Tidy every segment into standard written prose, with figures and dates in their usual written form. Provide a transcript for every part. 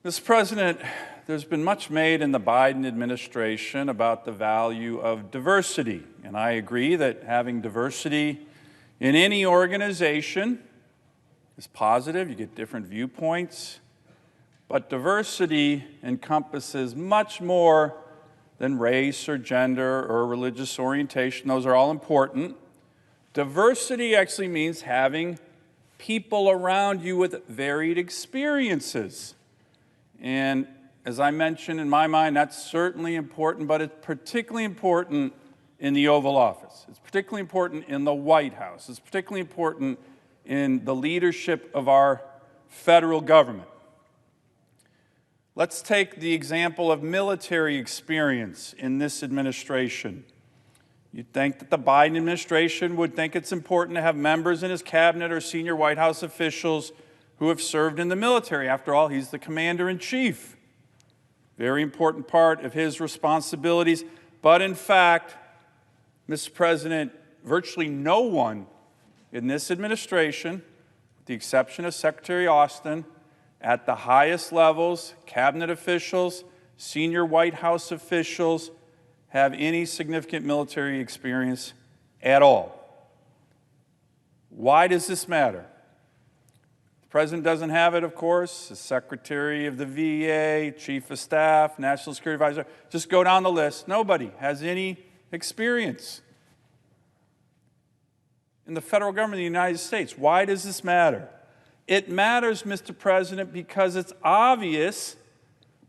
Mr. President, there's been much made in the Biden administration about the value of diversity, and I agree that having diversity in any organization is positive. You get different viewpoints, but diversity encompasses much more than race or gender or religious orientation. Those are all important. Diversity actually means having people around you with varied experiences. And as I mentioned, in my mind, that's certainly important, but it's particularly important in the Oval Office. It's particularly important in the White House. It's particularly important in the leadership of our federal government. Let's take the example of military experience in this administration. You'd think that the Biden administration would think it's important to have members in his cabinet or senior White House officials who have served in the military. After all, he's the commander-in-chief. Very important part of his responsibilities. But in fact, Mr. President, virtually no one in this administration, with the exception of Secretary Austin, at the highest levels, cabinet officials, senior White House officials, have any significant military experience at all. Why does this matter? The President doesn't have it, of course. The Secretary of the VA, Chief of Staff, National Security Advisor, just go down the list. Nobody has any experience in the federal government of the United States. Why does this matter? It matters, Mr. President, because it's obvious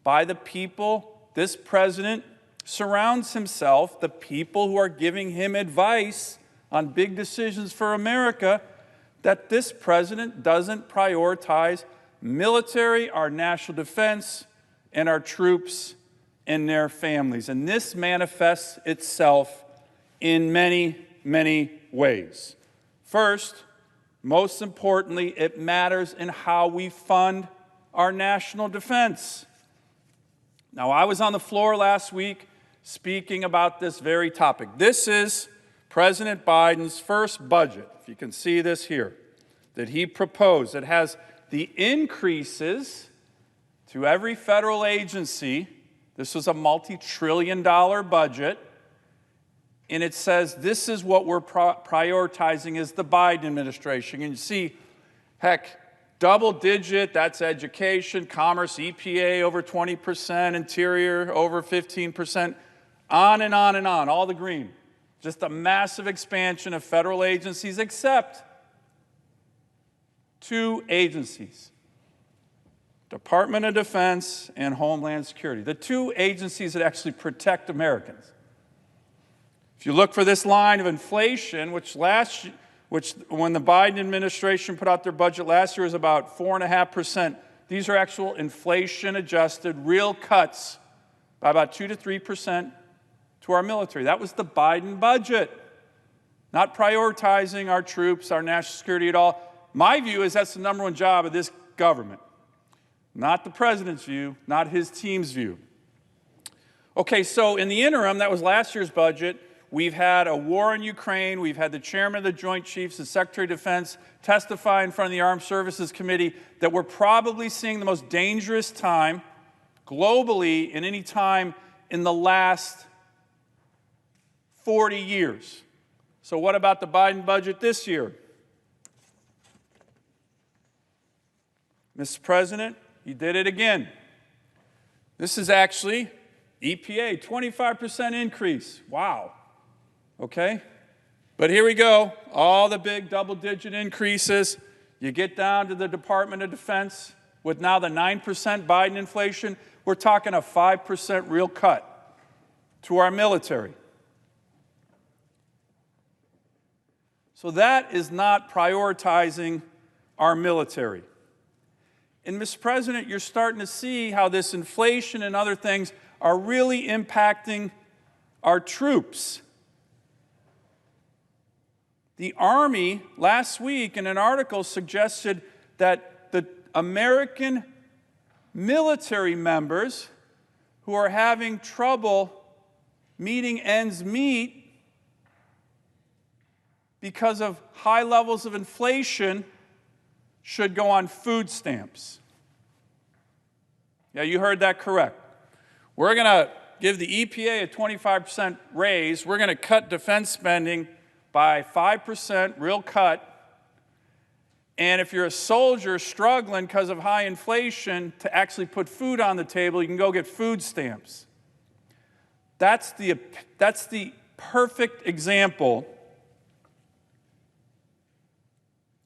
by the people this president surrounds himself, the people who are giving him advice on big decisions for America, that this president doesn't prioritize military, our national defense, and our troops and their families. And this manifests itself in many, many ways. First, most importantly, it matters in how we fund our national defense. Now, I was on the floor last week speaking about this very topic. This is President Biden's first budget, if you can see this here, that he proposed. It has the increases to every federal agency. This was a multi-trillion-dollar budget. And it says this is what we're prioritizing as the Biden administration. And you see, heck, double-digit, that's education, commerce, EPA over 20%, Interior over 15%, on and on and on, all the green. Just a massive expansion of federal agencies, except two agencies, Department of Defense and Homeland Security, the two agencies that actually protect Americans. If you look for this line of inflation, which when the Biden administration put out their budget last year was about 4.5%, these are actual inflation-adjusted real cuts by about 2 to 3% to our military. That was the Biden budget, not prioritizing our troops, our national security at all. My view is that's the number one job of this government, not the president's view, not his team's view. Okay, so in the interim, that was last year's budget. We've had a war in Ukraine. We've had the chairman of the Joint Chiefs, the Secretary of Defense, testify in front of the Armed Services Committee that we're probably seeing the most dangerous time globally in any time in the last 40 years. So what about the Biden budget this year? Mr. President, you did it again. This is actually EPA, 25% increase. Wow. Okay? But here we go, all the big double-digit increases. You get down to the Department of Defense with now the 9% Biden inflation. We're talking a 5% real cut to our military. So that is not prioritizing our military. And Mr. President, you're starting to see how this inflation and other things are really impacting our troops. The Army last week in an article suggested that the American military members who are having trouble meeting ends meet because of high levels of inflation should go on food stamps. Yeah, you heard that correct. We're going to give the EPA a 25% raise. We're going to cut defense spending by 5%, real cut. And if you're a soldier struggling because of high inflation to actually put food on the table, you can go get food stamps. That's the perfect example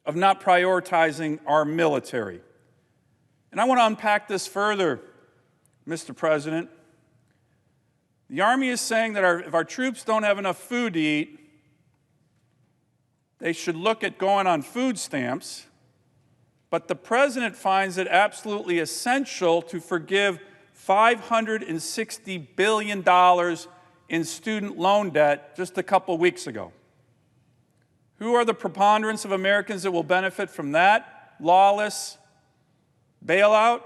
of not prioritizing our military. And I want to unpack this further, Mr. President. The Army is saying that if our troops don't have enough food to eat, they should look at going on food stamps. But the President finds it absolutely essential to forgive $560 billion in student loan debt just a couple weeks ago. Who are the preponderance of Americans that will benefit from that lawless bailout?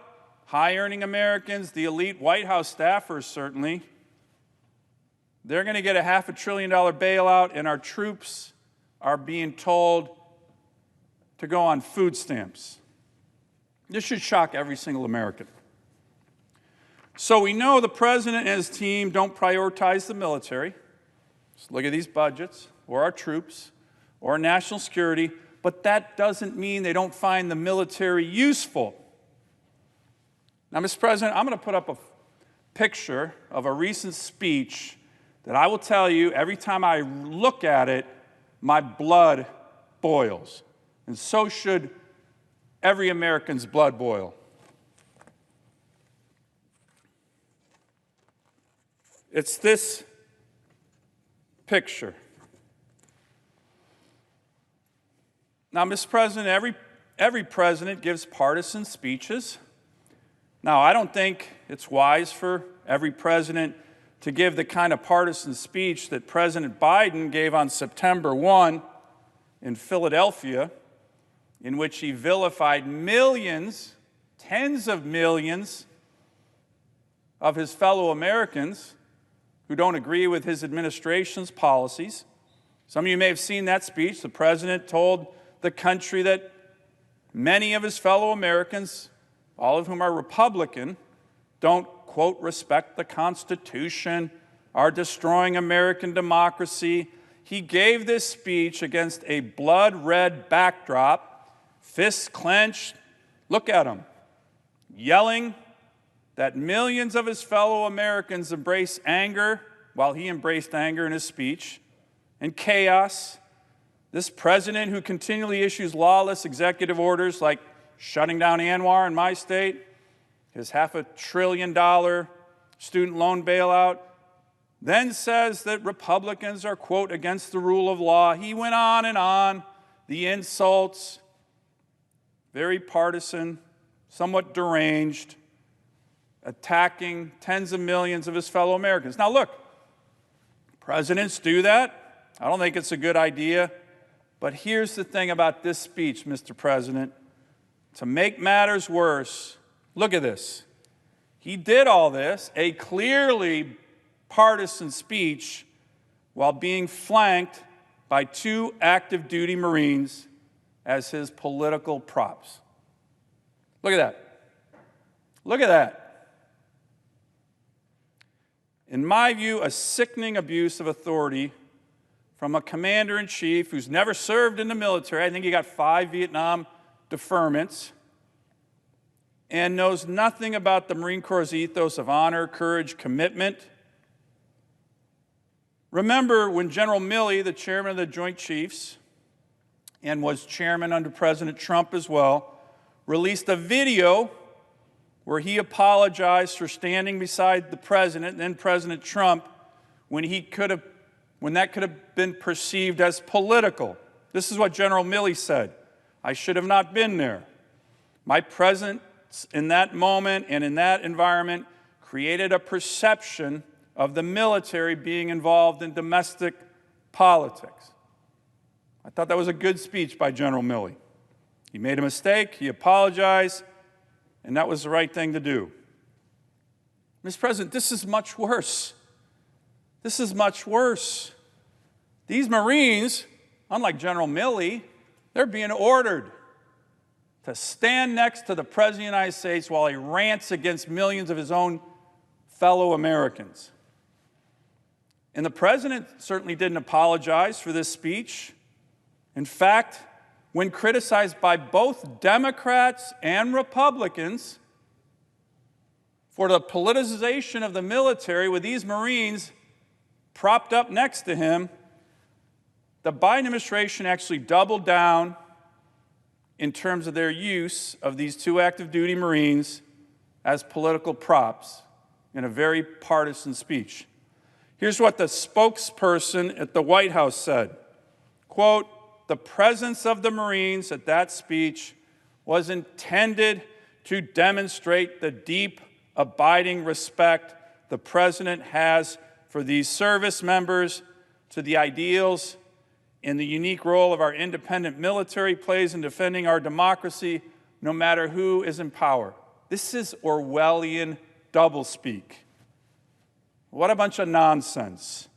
High-earning Americans, the elite White House staffers certainly. They're going to get a $500 billion bailout, and our troops are being told to go on food stamps. This should shock every single American. So we know the President and his team don't prioritize the military. Just look at these budgets, or our troops, or national security, but that doesn't mean they don't find the military useful. Now, Mr. President, I'm going to put up a picture of a recent speech that I will tell you, every time I look at it, my blood boils. And so should every American's blood boil. It's this picture. Now, Mr. President, every president gives partisan speeches. Now, I don't think it's wise for every president to give the kind of partisan speech that President Biden gave on September 1 in Philadelphia, in which he vilified millions, tens of millions of his fellow Americans who don't agree with his administration's policies. Some of you may have seen that speech. The president told the country that many of his fellow Americans, all of whom are Republican, don't, quote, respect the Constitution, are destroying American democracy. He gave this speech against a blood-red backdrop, fists clenched, look at him, yelling that millions of his fellow Americans embrace anger, while he embraced anger in his speech, and chaos. This president who continually issues lawless executive orders like shutting down Anwar in my state, his $500 billion student loan bailout, then says that Republicans are, quote, against the rule of law. He went on, the insults, very partisan, somewhat deranged, attacking tens of millions of his fellow Americans. Now look, presidents do that. I don't think it's a good idea. But here's the thing about this speech, Mr. President. To make matters worse, look at this. He did all this, a clearly partisan speech, while being flanked by 2 active duty Marines as his political props. Look at that. Look at that. In my view, a sickening abuse of authority from a commander-in-chief who's never served in the military. I think he got 5 Vietnam deferments, and knows nothing about the Marine Corps' ethos of honor, courage, commitment. Remember when General Milley, the chairman of the Joint Chiefs, and was chairman under President Trump as well, released a video where he apologized for standing beside the president, then President Trump, when that could have been perceived as political. This is what General Milley said: "I should have not been there. My presence in that moment and in that environment created a perception of the military being involved in domestic politics." I thought that was a good speech by General Milley. He made a mistake, he apologized, and that was the right thing to do. Mr. President, this is much worse. This is much worse. These Marines, unlike General Milley, they're being ordered. to stand next to the President of the United States while he rants against millions of his own fellow Americans. And the President certainly didn't apologize for this speech. In fact, when criticized by both Democrats and Republicans for the politicization of the military with these Marines propped up next to him, the Biden administration actually doubled down in terms of their use of these two active duty Marines as political props in a very partisan speech. Here's what the spokesperson at the White House said, quote, "The presence of the Marines at that speech was intended to demonstrate the deep, abiding respect the President has for these service members, to the ideals and the unique role of our independent military plays in defending our democracy, no matter who is in power." This is Orwellian doublespeak. What a bunch of nonsense.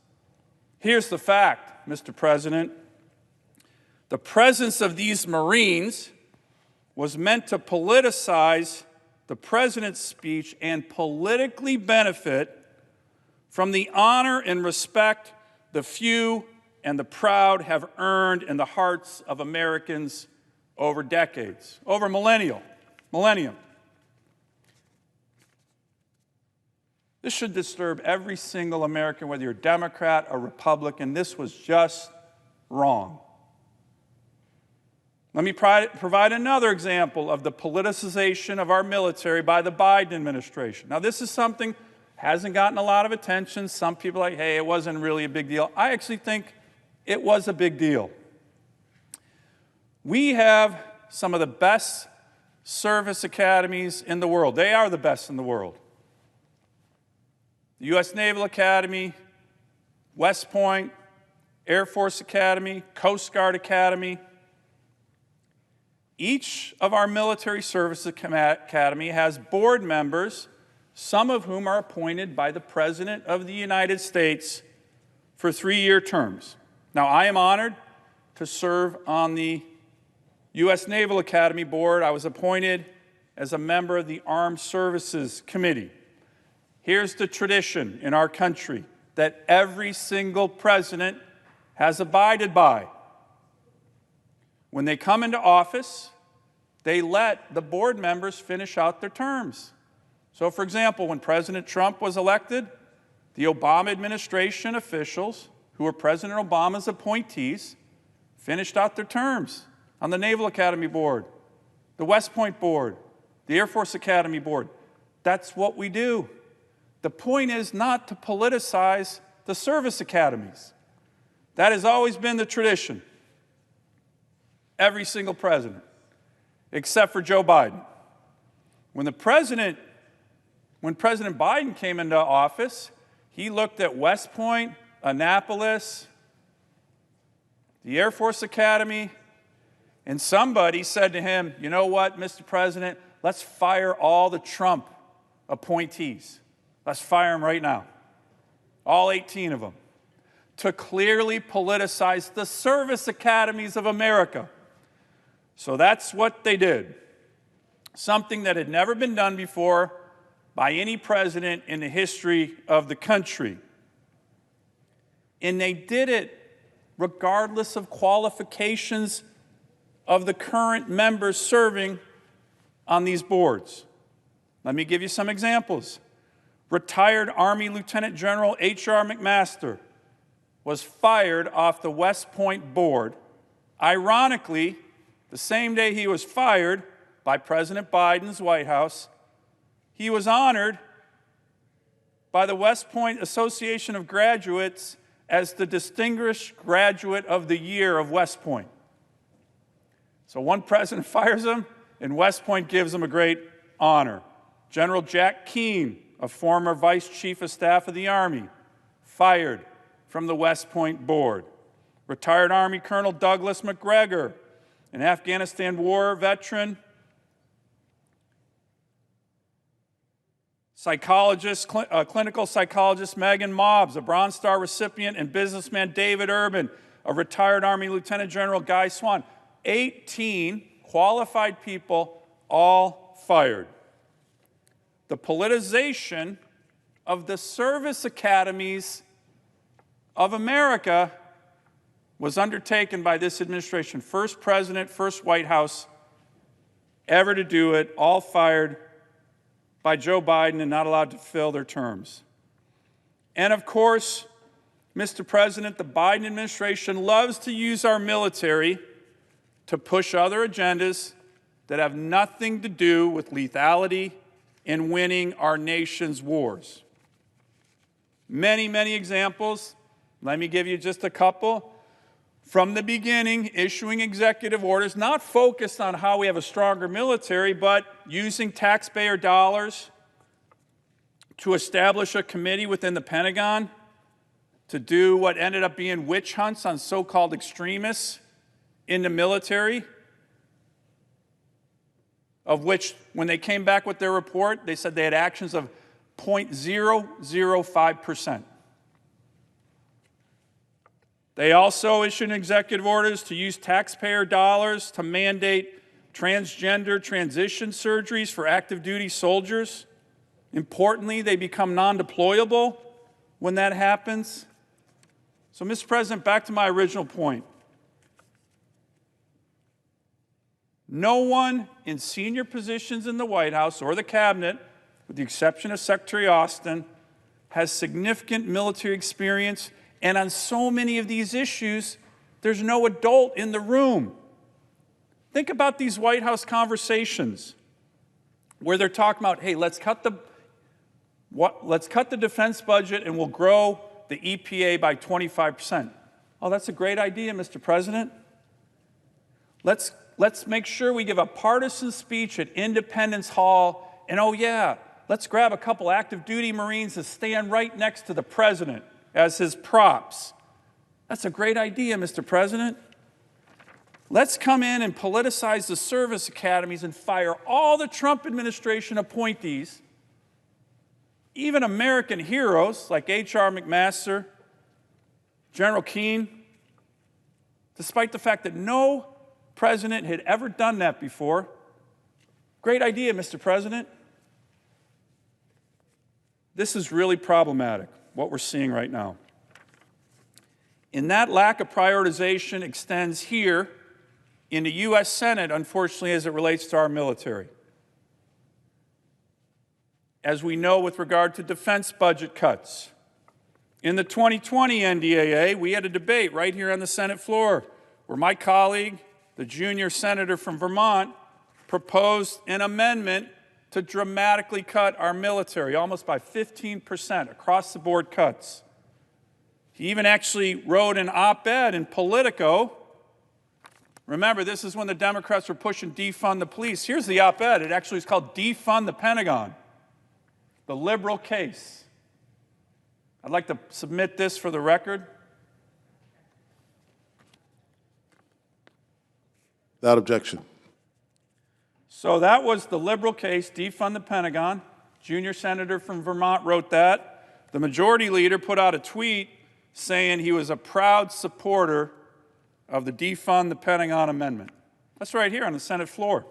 Here's the fact, Mr. President. The presence of these Marines was meant to politicize the President's speech and politically benefit from the honor and respect the few and the proud have earned in the hearts of Americans over decades, over millennium. This should disturb every single American, whether you're a Democrat or Republican. This was just wrong. Let me provide another example of the politicization of our military by the Biden administration. Now, this is something hasn't gotten a lot of attention. Some people are like, hey, it wasn't really a big deal. I actually think it was a big deal. We have some of the best service academies in the world. They are the best in the world. The U.S. Naval Academy, West Point, Air Force Academy, Coast Guard Academy. Each of our military service academy has board members, some of whom are appointed by the President of the United States for 3-year terms. Now, I am honored to serve on the U.S. Naval Academy Board. I was appointed as a member of the Armed Services Committee. Here's the tradition in our country that every single president has abided by. When they come into office, they let the board members finish out their terms. So, for example, when President Trump was elected, the Obama administration officials, who were President Obama's appointees, finished out their terms on the Naval Academy Board, the West Point Board, the Air Force Academy Board. That's what we do. The point is not to politicize the service academies. That has always been the tradition. Every single president, except for Joe Biden. When President Biden came into office, he looked at West Point, Annapolis, the Air Force Academy, and somebody said to him, you know what, Mr. President, let's fire all the Trump appointees. Let's fire them right now, all 18 of them, to clearly politicize the service academies of America. So that's what they did, something that had never been done before by any president in the history of the country. And they did it regardless of qualifications of the current members serving on these boards. Let me give you some examples. Retired Army Lieutenant General H.R. McMaster was fired off the West Point board. Ironically, the same day he was fired by President Biden's White House, he was honored by the West Point Association of Graduates as the Distinguished Graduate of the Year of West Point. So one president fires him, and West Point gives him a great honor. General Jack Keane, a former Vice Chief of Staff of the Army, fired from the West Point board. Retired Army Colonel Douglas McGregor, an Afghanistan war veteran, clinical psychologist Megan Mobbs, a Bronze Star recipient, and businessman David Urban, a retired Army Lieutenant General Guy Swan. 18 qualified people, all fired. The politicization of the service academies of America was undertaken by this administration. First president, first White House ever to do it, all fired by Joe Biden and not allowed to fill their terms. And of course, Mr. President, the Biden administration loves to use our military to push other agendas that have nothing to do with lethality and winning our nation's wars. Many, many examples. Let me give you just a couple. From the beginning, issuing executive orders, not focused on how we have a stronger military, but using taxpayer dollars to establish a committee within the Pentagon to do what ended up being witch hunts on so-called extremists in the military, of which, when they came back with their report, they said they had actions of 0.005%. They also issued executive orders to use taxpayer dollars to mandate transgender transition surgeries for active duty soldiers. Importantly, they become non-deployable when that happens. So, Mr. President, back to my original point. No one in senior positions in the White House or the cabinet, with the exception of Secretary Austin, has significant military experience. And on so many of these issues, there's no adult in the room. Think about these White House conversations where they're talking about, hey, let's cut the defense budget and we'll grow the EPA by 25%. Oh, that's a great idea, Mr. President. Let's make sure we give a partisan speech at Independence Hall, and oh yeah, let's grab a couple active duty Marines to stand right next to the president as his props. That's a great idea, Mr. President. Let's come in and politicize the service academies and fire all the Trump administration appointees, even American heroes like H.R. McMaster, General Keane, despite the fact that no president had ever done that before. Great idea, Mr. President. This is really problematic, what we're seeing right now. And that lack of prioritization extends here in the U.S. Senate, unfortunately, as it relates to our military. As we know with regard to defense budget cuts, in the 2020 NDAA, we had a debate right here on the Senate floor where my colleague, the junior senator from Vermont, proposed an amendment to dramatically cut our military, almost by 15%, across-the-board cuts. He even actually wrote an op-ed in Politico. Remember, this is when the Democrats were pushing defund the police. Here's the op-ed. It actually is called Defund the Pentagon, the liberal case. I'd like to submit this for the record. Without objection. So that was the liberal case, defund the Pentagon. Junior senator from Vermont wrote that. The majority leader put out a tweet saying he was a proud supporter of the defund the Pentagon amendment. That's right here on the Senate floor.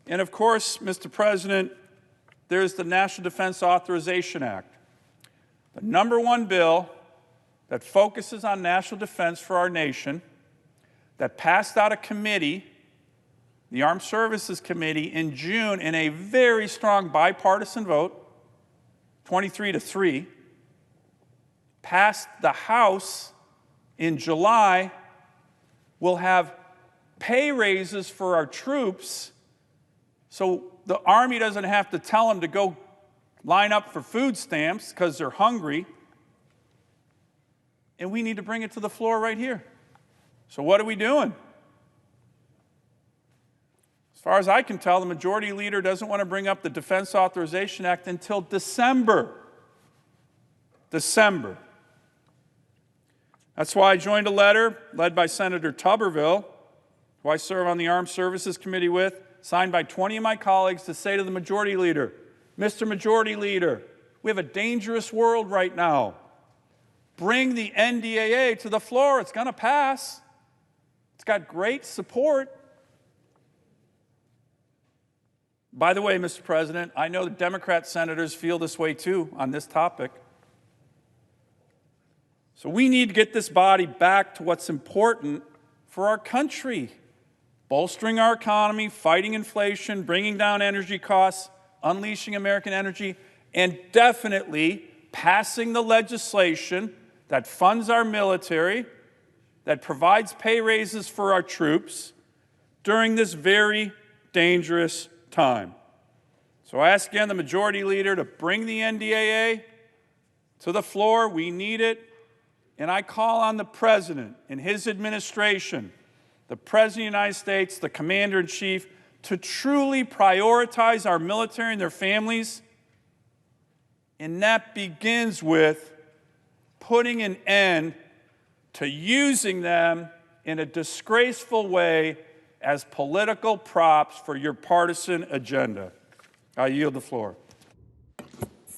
And of course, Mr. President, there's the National Defense Authorization Act, the #1 bill that focuses on national defense for our nation, that passed out of committee, the Armed Services Committee, in June in a very strong bipartisan vote, 23-3, passed the House in July, will have pay raises for our troops so the Army doesn't have to tell them to go line up for food stamps because they're hungry. And we need to bring it to the floor right here. So what are we doing? As far as I can tell, the majority leader doesn't want to bring up the Defense Authorization Act until December. December. That's why I joined a letter led by Senator Tuberville, who I serve on the Armed Services Committee with, signed by 20 of my colleagues, to say to the majority leader, Mr. Majority Leader, we have a dangerous world right now. Bring the NDAA to the floor. It's going to pass. It's got great support. By the way, Mr. President, I know the Democrat senators feel this way too on this topic. So we need to get this body back to what's important for our country: bolstering our economy, fighting inflation, bringing down energy costs, unleashing American energy, and definitely passing the legislation that funds our military, that provides pay raises for our troops during this very dangerous time. So I ask again the Majority Leader to bring the NDAA to the floor. We need it. And I call on the President and his administration, the President of the United States, the Commander-in-Chief, to truly prioritize our military and their families. And that begins with putting an end to using them in a disgraceful way as political props for your partisan agenda. I yield the floor.